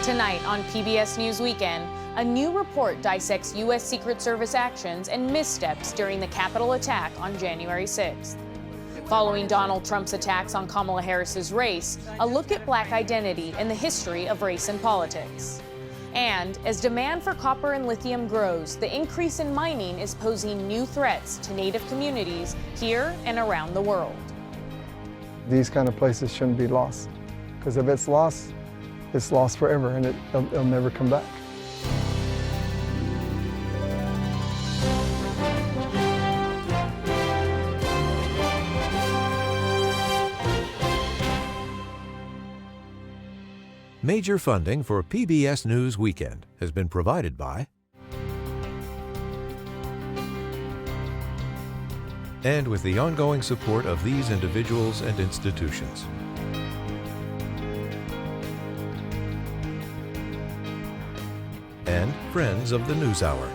Tonight on PBS News Weekend, a new report dissects U.S. Secret Service actions and missteps during the Capitol attack on January 6th. Following Donald Trump's attacks on Kamala Harris's race, a look at Black identity and the history of race in politics. And as demand for copper and lithium grows, the increase in mining is posing new threats to Native communities here and around the world. These kind of places shouldn't be lost, because if it's lost forever and it'll never come back. Major funding for PBS News Weekend has been provided by and with the ongoing support of these individuals and institutions. And friends of the NewsHour.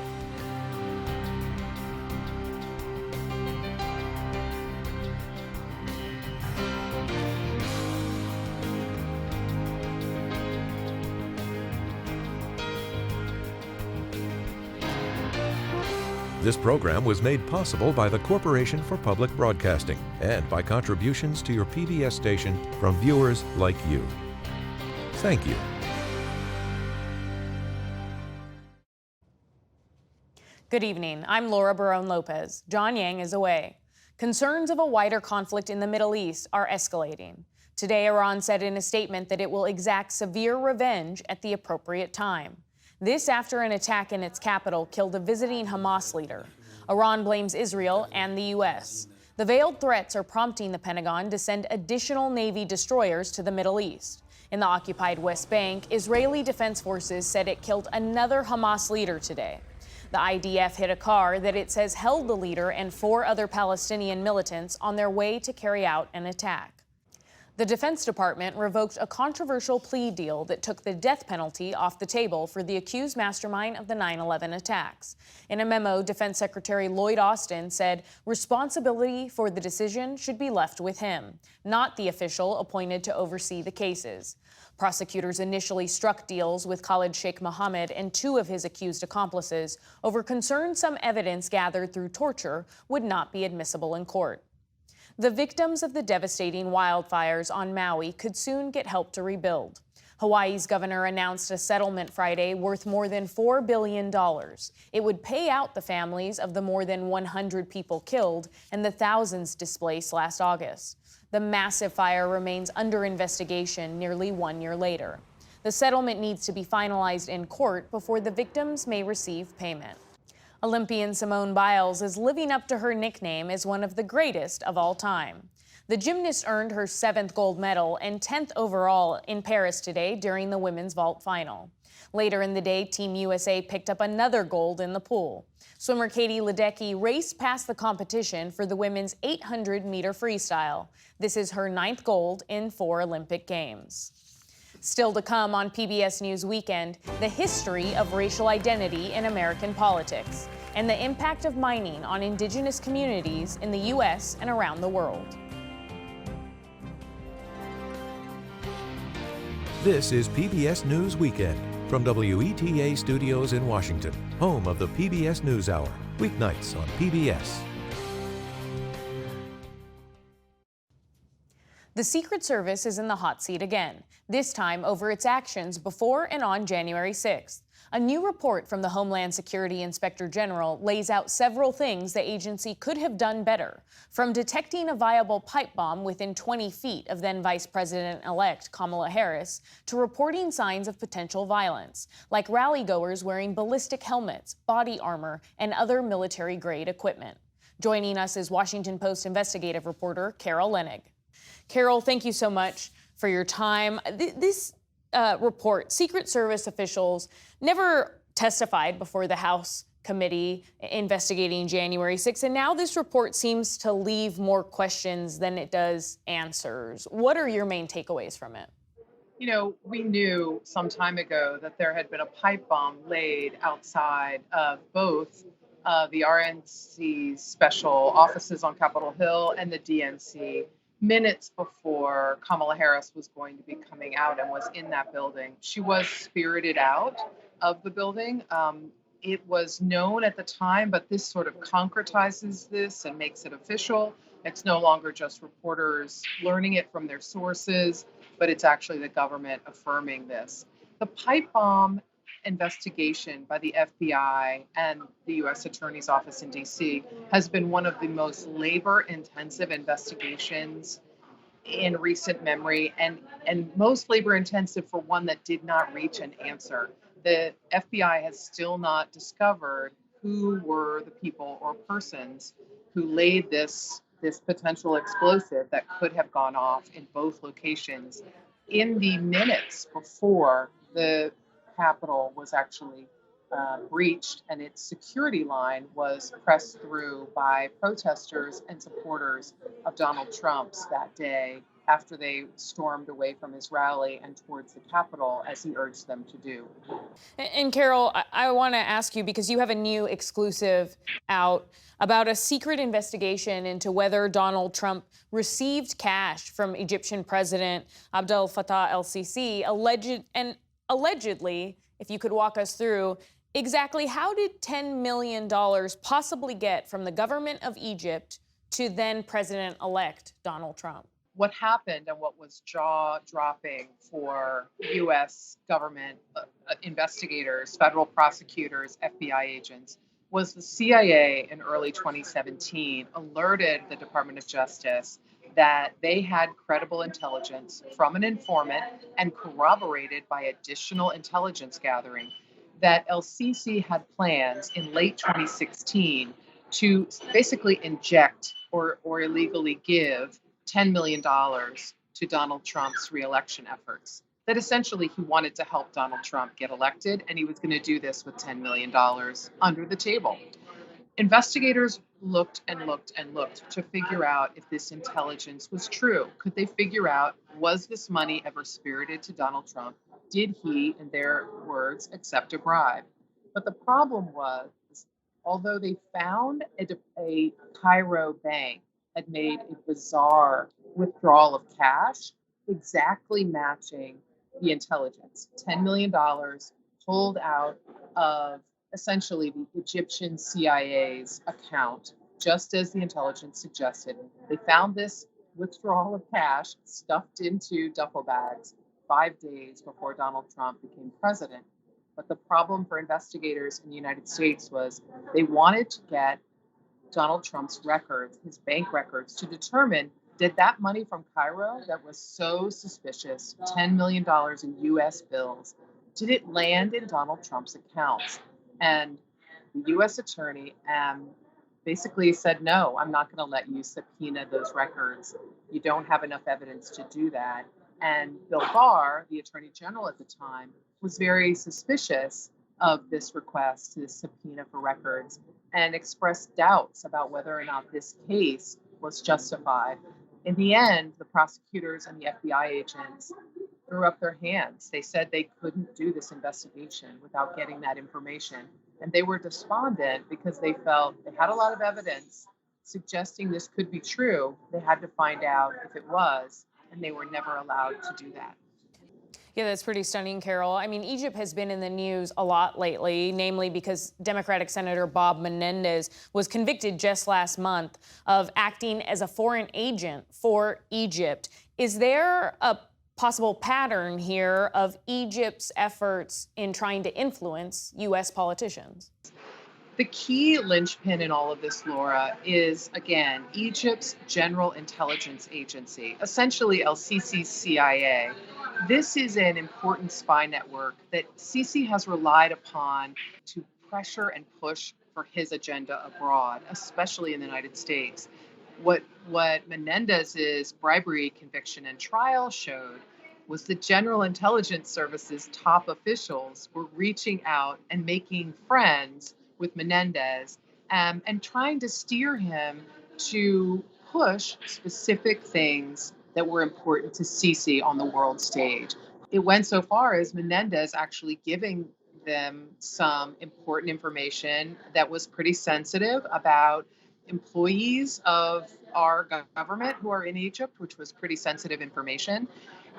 This program was made possible by the Corporation for Public Broadcasting and by contributions to your PBS station from viewers like you. Thank you. Good evening. I'm Laura Barone Lopez. John Yang is away. Concerns of a wider conflict in the Middle East are escalating. Today, Iran said in a statement that it will exact severe revenge at the appropriate time. This after an attack in its capital killed a visiting Hamas leader. Iran blames Israel and the U.S. The veiled threats are prompting the Pentagon to send additional Navy destroyers to the Middle East. In the occupied West Bank, Israeli Defense Forces said it killed another Hamas leader today. The IDF hit a car that it says held the leader and 4 other Palestinian militants on their way to carry out an attack. The Defense Department revoked a controversial plea deal that took the death penalty off the table for the accused mastermind of the 9/11 attacks. In a memo, Defense Secretary Lloyd Austin said responsibility for the decision should be left with him, not the official appointed to oversee the cases. Prosecutors initially struck deals with Khalid Sheikh Mohammed and 2 of his accused accomplices over concerns some evidence gathered through torture would not be admissible in court. The victims of the devastating wildfires on Maui could soon get help to rebuild. Hawaii's governor announced a settlement Friday worth more than $4 billion. It would pay out the families of the more than 100 people killed and the thousands displaced last August. The massive fire remains under investigation nearly 1 year later. The settlement needs to be finalized in court before the victims may receive payment. Olympian Simone Biles is living up to her nickname as one of the greatest of all time. The gymnast earned her 7th gold medal and 10th overall in Paris today during the women's vault final. Later in the day, Team USA picked up another gold in the pool. Swimmer Katie Ledecky raced past the competition for the women's 800-meter freestyle. This is her 9th gold in 4 Olympic Games. Still to come on PBS News Weekend, the history of racial identity in American politics and the impact of mining on indigenous communities in the U.S. and around the world. This is PBS News Weekend from WETA Studios in Washington, home of the PBS NewsHour, weeknights on PBS. The Secret Service is in the hot seat again, this time over its actions before and on January 6th. A new report from the Homeland Security Inspector General lays out several things the agency could have done better, from detecting a viable pipe bomb within 20 feet of then Vice President-elect Kamala Harris to reporting signs of potential violence, like rally-goers wearing ballistic helmets, body armor, and other military-grade equipment. Joining us is Washington Post investigative reporter Carol Leonnig. Carol, thank you so much for your time. This report, Secret Service officials never testified before the House committee investigating January 6th, and now this report seems to leave more questions than it does answers. What are your main takeaways from it? You know, we knew some time ago that there had been a pipe bomb laid outside of both the RNC's special offices on Capitol Hill and the DNC minutes before Kamala Harris was going to be coming out and was in that building, she was spirited out of the building. It was known at the time, but this sort of concretizes this and makes it official. It's no longer just reporters learning it from their sources, but it's actually the government affirming this. The pipe bomb investigation by the FBI and the U.S. Attorney's Office in D.C. has been one of the most labor-intensive investigations in recent memory, and most labor-intensive for one that did not reach an answer. The FBI has still not discovered who were the people or persons who laid this potential explosive that could have gone off in both locations in the minutes before the Capitol was actually breached and its security line was pressed through by protesters and supporters of Donald Trump's that day after they stormed away from his rally and towards the Capitol as he urged them to do. And Carol, I want to ask you, because you have a new exclusive out about a secret investigation into whether Donald Trump received cash from Egyptian President Abdel Fattah el-Sisi, allegedly, if you could walk us through, exactly how did $10 million possibly get from the government of Egypt to then President-elect Donald Trump? What happened and what was jaw-dropping for U.S. government investigators, federal prosecutors, FBI agents, was the CIA in early 2017 alerted the Department of Justice that they had credible intelligence from an informant and corroborated by additional intelligence gathering that el-Sisi had plans in late 2016 to basically inject or illegally give $10 million to Donald Trump's reelection efforts. That essentially he wanted to help Donald Trump get elected, and he was going to do this with $10 million under the table. Investigators looked and looked and looked to figure out if this intelligence was true. Could they figure out, was this money ever spirited to Donald Trump? Did he, in their words, accept a bribe? But the problem was, although they found a Cairo bank had made a bizarre withdrawal of cash, exactly matching the intelligence. $10 million pulled out of essentially the Egyptian CIA's account, just as the intelligence suggested. They found this withdrawal of cash stuffed into duffel bags 5 days before Donald Trump became president. But the problem for investigators in the United States was they wanted to get Donald Trump's records, his bank records, to determine, did that money from Cairo that was so suspicious, $10 million in US bills, did it land in Donald Trump's accounts? And the US attorney basically said, no, I'm not going to let you subpoena those records. You don't have enough evidence to do that. And Bill Barr, the attorney general at the time, was very suspicious of this request, this subpoena for records, and expressed doubts about whether or not this case was justified. In the end, the prosecutors and the FBI agents threw up their hands. They said they couldn't do this investigation without getting that information. And they were despondent because they felt they had a lot of evidence suggesting this could be true. They had to find out if it was, and they were never allowed to do that. Yeah, that's pretty stunning, Carol. I mean, Egypt has been in the news a lot lately, namely because Democratic Senator Bob Menendez was convicted just last month of acting as a foreign agent for Egypt. Is there a possible pattern here of Egypt's efforts in trying to influence U.S. politicians? The key linchpin in all of this, Laura, is, again, Egypt's General Intelligence Agency, essentially el-Sisi's CIA. This is an important spy network that Sisi has relied upon to pressure and push for his agenda abroad, especially in the United States. What Menendez's bribery conviction and trial showed was the General Intelligence Service's top officials were reaching out and making friends with Menendez and trying to steer him to push specific things that were important to Sisi on the world stage. It went so far as Menendez actually giving them some important information that was pretty sensitive about employees of our government who are in Egypt, which was pretty sensitive information.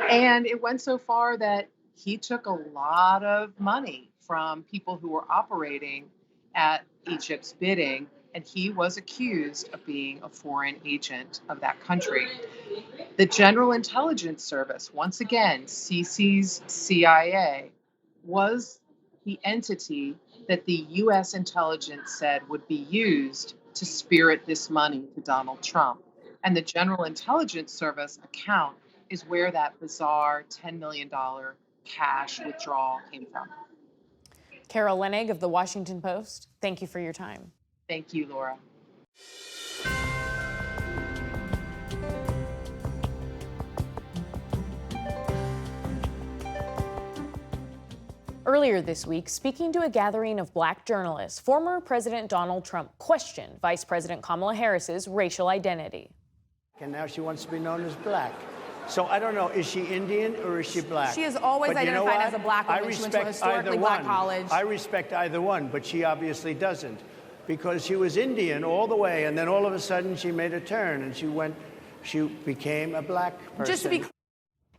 And it went so far that he took a lot of money from people who were operating at Egypt's bidding, and he was accused of being a foreign agent of that country. The General Intelligence Service, once again, Sisi's CIA, was the entity that the US intelligence said would be used to spirit this money to Donald Trump. And the General Intelligence Service account is where that bizarre $10 million cash withdrawal came from. Carol Leonnig of The Washington Post, thank you for your time. Thank you, Laura. Earlier this week, speaking to a gathering of black journalists, former President Donald Trump questioned Vice President Kamala Harris's racial identity. And now she wants to be known as black. So I don't know, is she Indian or is she black? She is always But you know identified what? as a black woman. I She went to a respect historically either black one. college. I respect either one, but she obviously doesn't. Because she was Indian all the way, and then all of a sudden she made a turn and she became a black person. Just to be clear,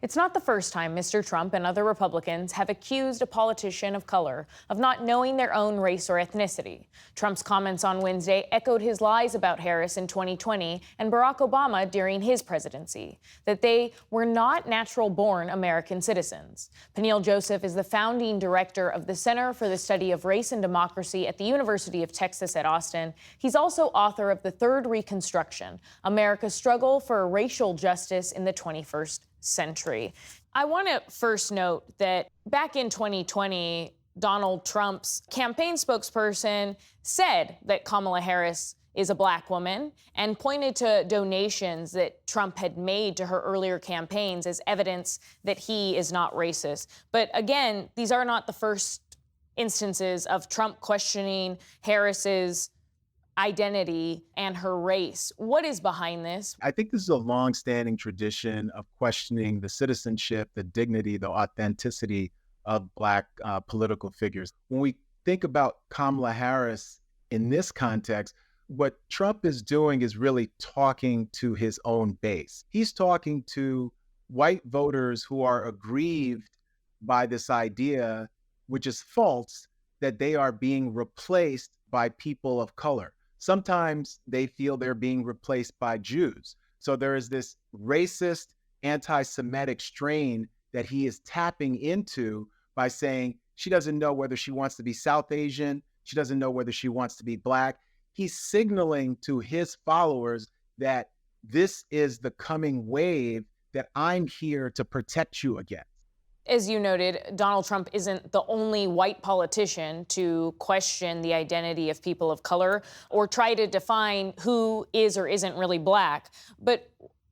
It's not the first time Mr. Trump and other Republicans have accused a politician of color of not knowing their own race or ethnicity. Trump's comments on Wednesday echoed his lies about Harris in 2020 and Barack Obama during his presidency, that they were not natural-born American citizens. Peniel Joseph is the founding director of the Center for the Study of Race and Democracy at the University of Texas at Austin. He's also author of The Third Reconstruction, America's Struggle for Racial Justice in the 21st Century. I want to first note that back in 2020, Donald Trump's campaign spokesperson said that Kamala Harris is a black woman and pointed to donations that Trump had made to her earlier campaigns as evidence that he is not racist. But again, these are not the first instances of Trump questioning Harris's identity and her race. What is behind this? I think this is a long-standing tradition of questioning the citizenship, the dignity, the authenticity of Black political figures. When we think about Kamala Harris in this context, what Trump is doing is really talking to his own base. He's talking to white voters who are aggrieved by this idea, which is false, that they are being replaced by people of color. Sometimes they feel they're being replaced by Jews. So there is this racist, anti-Semitic strain that he is tapping into by saying she doesn't know whether she wants to be South Asian, she doesn't know whether she wants to be Black. He's signaling to his followers that this is the coming wave that I'm here to protect you against. As you noted, Donald Trump isn't the only white politician to question the identity of people of color or try to define who is or isn't really Black. But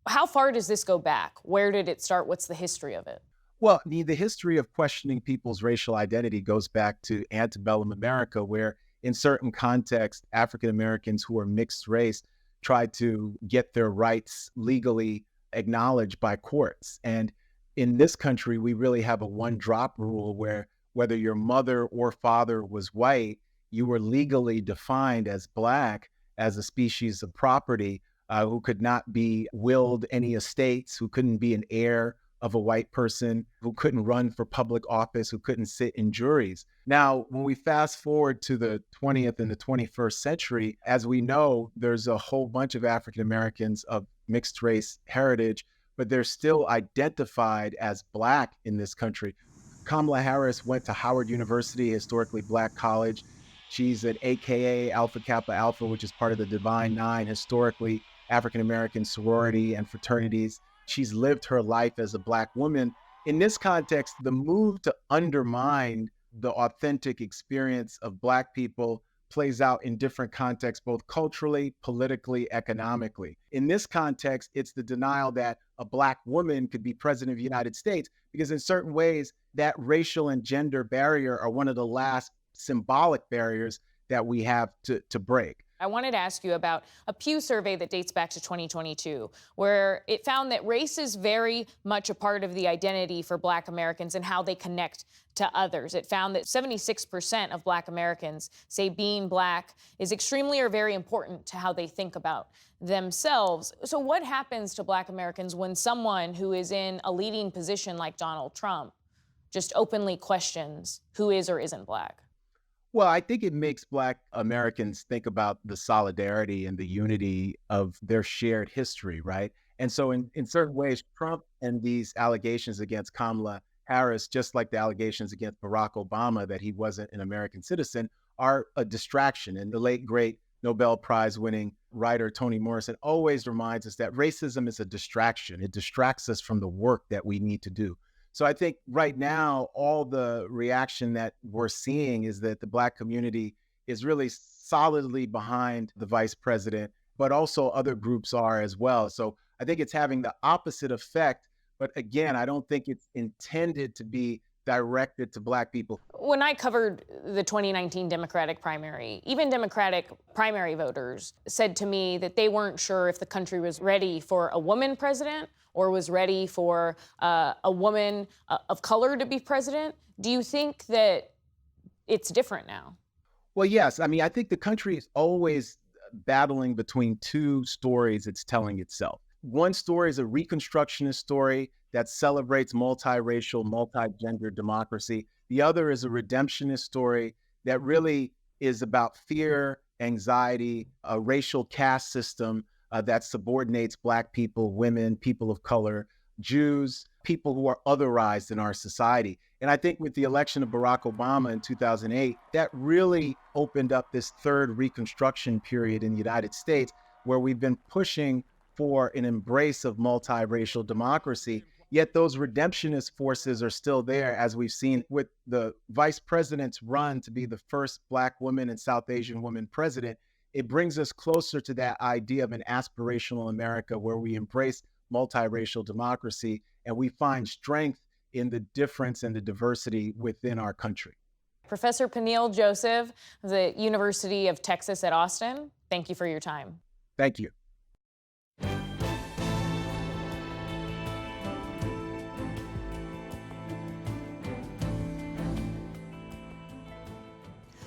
how far does this go back? Where did it start? What's the history of it? Well, the history of questioning people's racial identity goes back to antebellum America, where in certain contexts, African Americans who are mixed race tried to get their rights legally acknowledged by courts. And in this country, we really have a one-drop rule where whether your mother or father was white, you were legally defined as Black, as a species of property who could not be willed any estates, who couldn't be an heir of a white person, who couldn't run for public office, who couldn't sit in juries. Now, when we fast forward to the 20th and the 21st century, as we know, there's a whole bunch of African Americans of mixed race heritage, but they're still identified as Black in this country. Kamala Harris went to Howard University, a historically Black college. She's at AKA Alpha Kappa Alpha, which is part of the Divine Nine, historically African-American sorority and fraternities. She's lived her life as a Black woman. In this context, the move to undermine the authentic experience of Black people plays out in different contexts, both culturally, politically, economically. In this context, it's the denial that a Black woman could be president of the United States, because in certain ways, that racial and gender barrier are one of the last symbolic barriers that we have to break. I wanted to ask you about a Pew survey that dates back to 2022, where it found that race is very much a part of the identity for Black Americans and how they connect to others. It found that 76% of Black Americans say being Black is extremely or very important to how they think about themselves. So what happens to Black Americans when someone who is in a leading position like Donald Trump just openly questions who is or isn't Black? Well, I think it makes Black Americans think about the solidarity and the unity of their shared history, right? And so in certain ways, Trump and these allegations against Kamala Harris, just like the allegations against Barack Obama that he wasn't an American citizen, are a distraction. And the late, great Nobel Prize winning writer Toni Morrison always reminds us that racism is a distraction. It distracts us from the work that we need to do. So I think right now, all the reaction that we're seeing is that the Black community is really solidly behind the vice president, but also other groups are as well. So I think it's having the opposite effect. But again, I don't think it's intended to be directed to Black people. When I covered the 2019 Democratic primary, even Democratic primary voters said to me that they weren't sure if the country was ready for a woman president or was ready for a woman of color to be president. Do you think that it's different now? Well, yes. I mean, I think the country is always battling between two stories it's telling itself. One story is a Reconstructionist story that celebrates multiracial, multi-gender democracy. The other is a redemptionist story that really is about fear, anxiety, a racial caste system that subordinates Black people, women, people of color, Jews, people who are otherized in our society. And I think with the election of Barack Obama in 2008, that really opened up this third Reconstruction period in the United States, where we've been pushing for an embrace of multiracial democracy. Yet those redemptionist forces are still there, as we've seen with the vice president's run to be the first Black woman and South Asian woman president. It brings us closer to that idea of an aspirational America where we embrace multiracial democracy and we find strength in the difference and the diversity within our country. Professor Peniel Joseph, the University of Texas at Austin, thank you for your time. Thank you.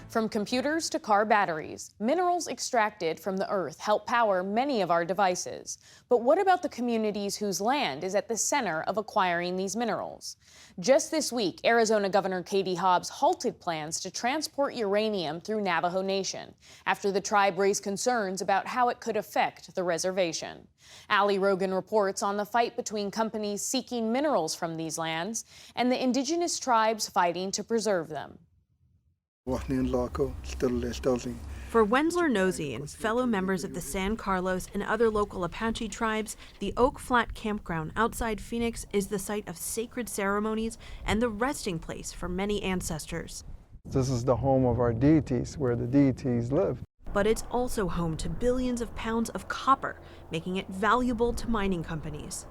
From computers to car batteries, minerals extracted from the earth help power many of our devices. But what about the communities whose land is at the center of acquiring these minerals? Just this week, Arizona Governor Katie Hobbs halted plans to transport uranium through Navajo Nation after the tribe raised concerns about how it could affect the reservation. Ali Rogan reports on the fight between companies seeking minerals from these lands and the indigenous tribes fighting to preserve them. For Wensler Nosey and fellow members of the San Carlos and other local Apache tribes, the Oak Flat Campground outside Phoenix is the site of sacred ceremonies and the resting place for many ancestors. This is the home of our deities, where the deities live. But it's also home to billions of pounds of copper, making it valuable to mining companies.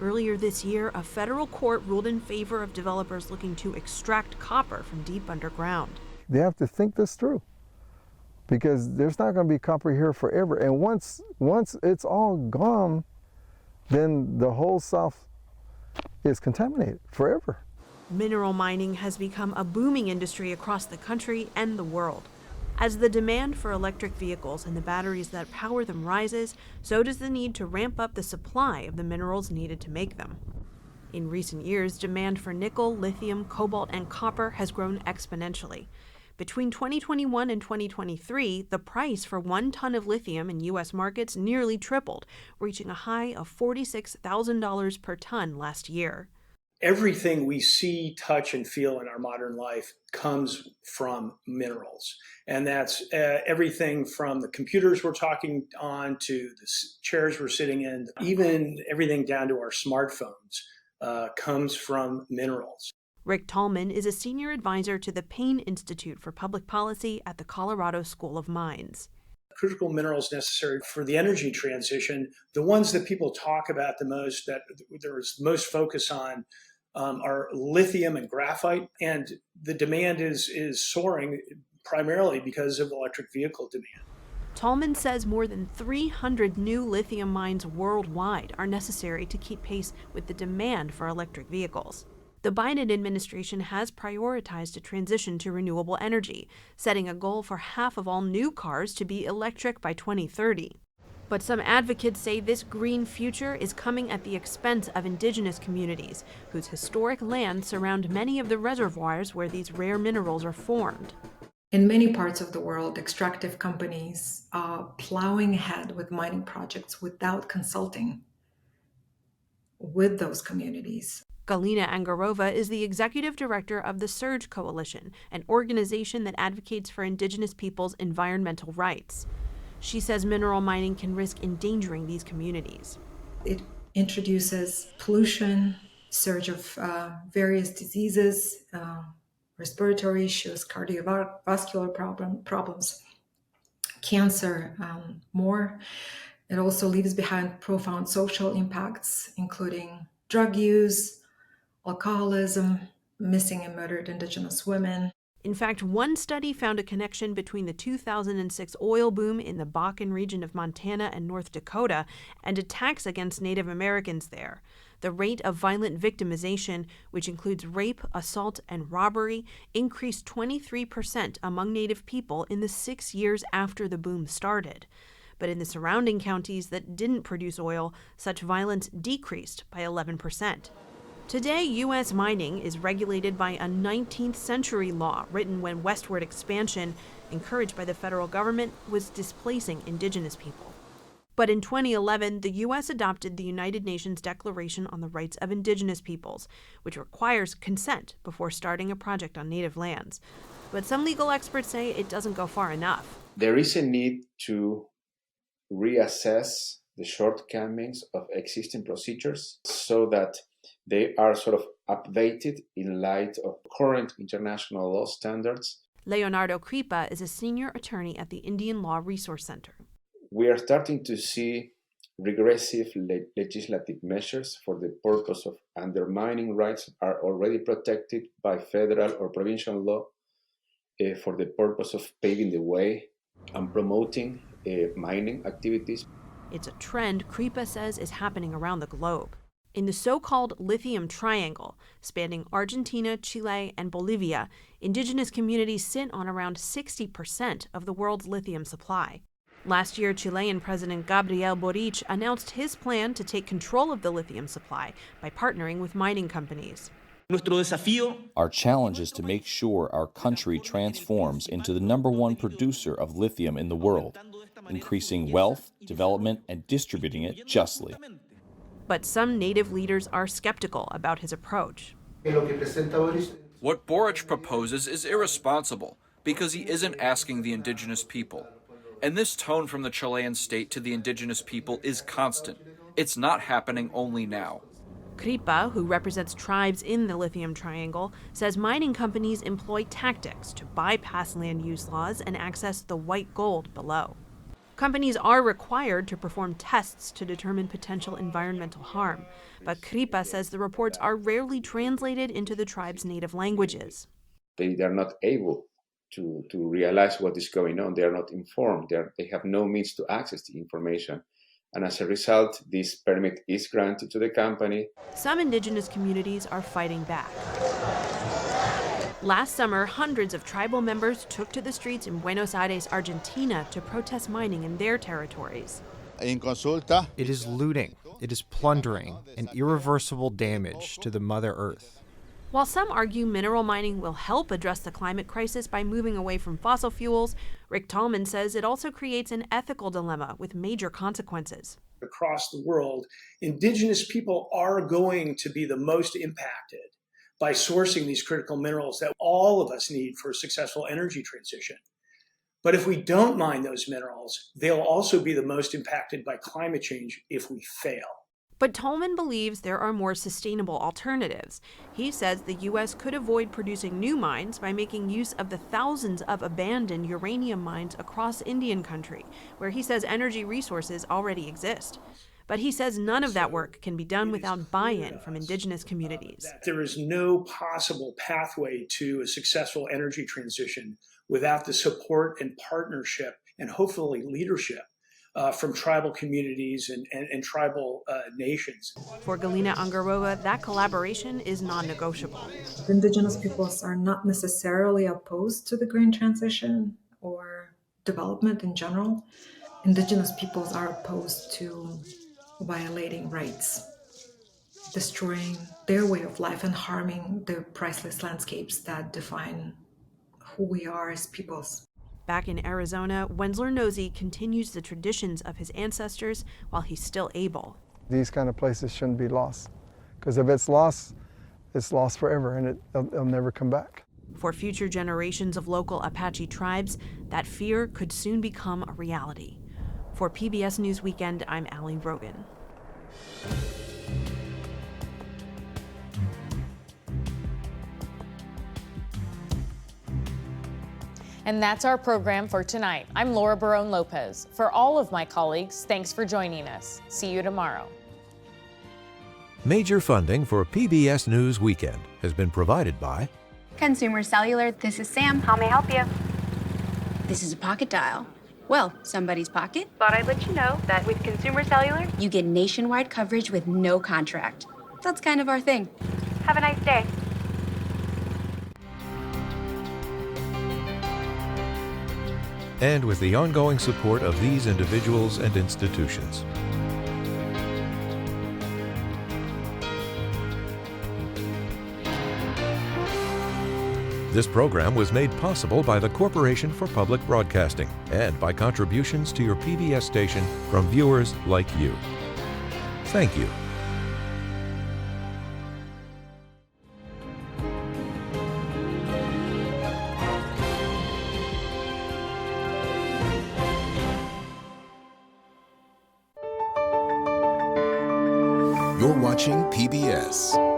Earlier this year, a federal court ruled in favor of developers looking to extract copper from deep underground. They have to think this through, because there's not going to be copper here forever. And once it's all gone, then the whole South is contaminated forever. Mineral mining has become a booming industry across the country and the world. As the demand for electric vehicles and the batteries that power them rises, so does the need to ramp up the supply of the minerals needed to make them. In recent years, demand for nickel, lithium, cobalt, and copper has grown exponentially. Between 2021 and 2023, the price for 1 ton of lithium in U.S. markets nearly tripled, reaching a high of $46,000 per ton last year. Everything we see, touch, and feel in our modern life comes from minerals. And that's everything from the computers we're talking on to the chairs we're sitting in, even everything down to our smartphones comes from minerals. Rick Tallman is a senior advisor to the Payne Institute for Public Policy at the Colorado School of Mines. Critical minerals necessary for the energy transition, the ones that people talk about the most, that there is most focus on, are lithium and graphite. And the demand is soaring primarily because of electric vehicle demand. Tallman says more than 300 new lithium mines worldwide are necessary to keep pace with the demand for electric vehicles. The Biden administration has prioritized a transition to renewable energy, setting a goal for half of all new cars to be electric by 2030. But some advocates say this green future is coming at the expense of indigenous communities, whose historic lands surround many of the reservoirs where these rare minerals are formed. In many parts of the world, extractive companies are plowing ahead with mining projects without consulting with those communities. Galina Angarova is the executive director of the Surge Coalition, an organization that advocates for indigenous peoples' environmental rights. She says mineral mining can risk endangering these communities. It introduces pollution, surge of various diseases, respiratory issues, cardiovascular problems, cancer, more. It also leaves behind profound social impacts, including drug use, alcoholism, missing and murdered indigenous women. In fact, one study found a connection between the 2006 oil boom in the Bakken region of Montana and North Dakota and attacks against Native Americans there. The rate of violent victimization, which includes rape, assault, and robbery, increased 23% among Native people in the 6 years after the boom started. But in the surrounding counties that didn't produce oil, such violence decreased by 11%. Today, U.S. mining is regulated by a 19th century law written when westward expansion, encouraged by the federal government, was displacing indigenous people. But in 2011, the U.S. adopted the United Nations Declaration on the Rights of Indigenous Peoples, which requires consent before starting a project on native lands. But some legal experts say it doesn't go far enough. There is a need to reassess the shortcomings of existing procedures so that they are sort of updated in light of current international law standards. Leonardo Kripa is a senior attorney at the Indian Law Resource Center. We are starting to see regressive legislative measures for the purpose of undermining rights are already protected by federal or provincial law for the purpose of paving the way and promoting mining activities. It's a trend Kripa says is happening around the globe. In the so-called Lithium Triangle, spanning Argentina, Chile, and Bolivia, indigenous communities sit on around 60% of the world's lithium supply. Last year, Chilean President Gabriel Boric announced his plan to take control of the lithium supply by partnering with mining companies. Our challenge is to make sure our country transforms into the #1 producer of lithium in the world, increasing wealth, development, and distributing it justly. But some native leaders are skeptical about his approach. What Boric proposes is irresponsible because he isn't asking the indigenous people. And this tone from the Chilean state to the indigenous people is constant. It's not happening only now. Kripa, who represents tribes in the Lithium Triangle, says mining companies employ tactics to bypass land use laws and access the white gold below. Companies are required to perform tests to determine potential environmental harm, but Kripa says the reports are rarely translated into the tribe's native languages. They are not able to realize what is going on. They are not informed. They have no means to access the information. And as a result, this permit is granted to the company. Some indigenous communities are fighting back. Last summer, hundreds of tribal members took to the streets in Buenos Aires, Argentina, to protest mining in their territories. It is looting, it is plundering, and irreversible damage to the Mother Earth. While some argue mineral mining will help address the climate crisis by moving away from fossil fuels, Rick Tallman says it also creates an ethical dilemma with major consequences. Across the world, indigenous people are going to be the most impacted by sourcing these critical minerals that all of us need for a successful energy transition. But if we don't mine those minerals, they'll also be the most impacted by climate change if we fail. But Tallman believes there are more sustainable alternatives. He says the U.S. could avoid producing new mines by making use of the thousands of abandoned uranium mines across Indian country, where he says energy resources already exist. But he says none of that work can be done without buy-in from indigenous communities. There is no possible pathway to a successful energy transition without the support and partnership and hopefully leadership from tribal communities and tribal nations. For Galina Angarova, that collaboration is non-negotiable. Indigenous peoples are not necessarily opposed to the green transition or development in general. Indigenous peoples are opposed to violating rights, destroying their way of life, and harming the priceless landscapes that define who we are as peoples. Back in Arizona, Wensler Nosey continues the traditions of his ancestors while he's still able. These kind of places shouldn't be lost, because if it's lost forever, and it'll never come back. For future generations of local Apache tribes, that fear could soon become a reality. For PBS News Weekend, I'm Allie Rogan. And that's our program for tonight. I'm Laura Barone Lopez. For all of my colleagues, thanks for joining us. See you tomorrow. Major funding for PBS News Weekend has been provided by Consumer Cellular. This is Sam. How may I help you? This is a pocket dial. Well, somebody's pocket. Thought I'd let you know that with Consumer Cellular, you get nationwide coverage with no contract. That's kind of our thing. Have a nice day. and with the ongoing support of these individuals and institutions. This program was made possible by the Corporation for Public Broadcasting and by contributions to your PBS station from viewers like you. Thank you. You're watching PBS.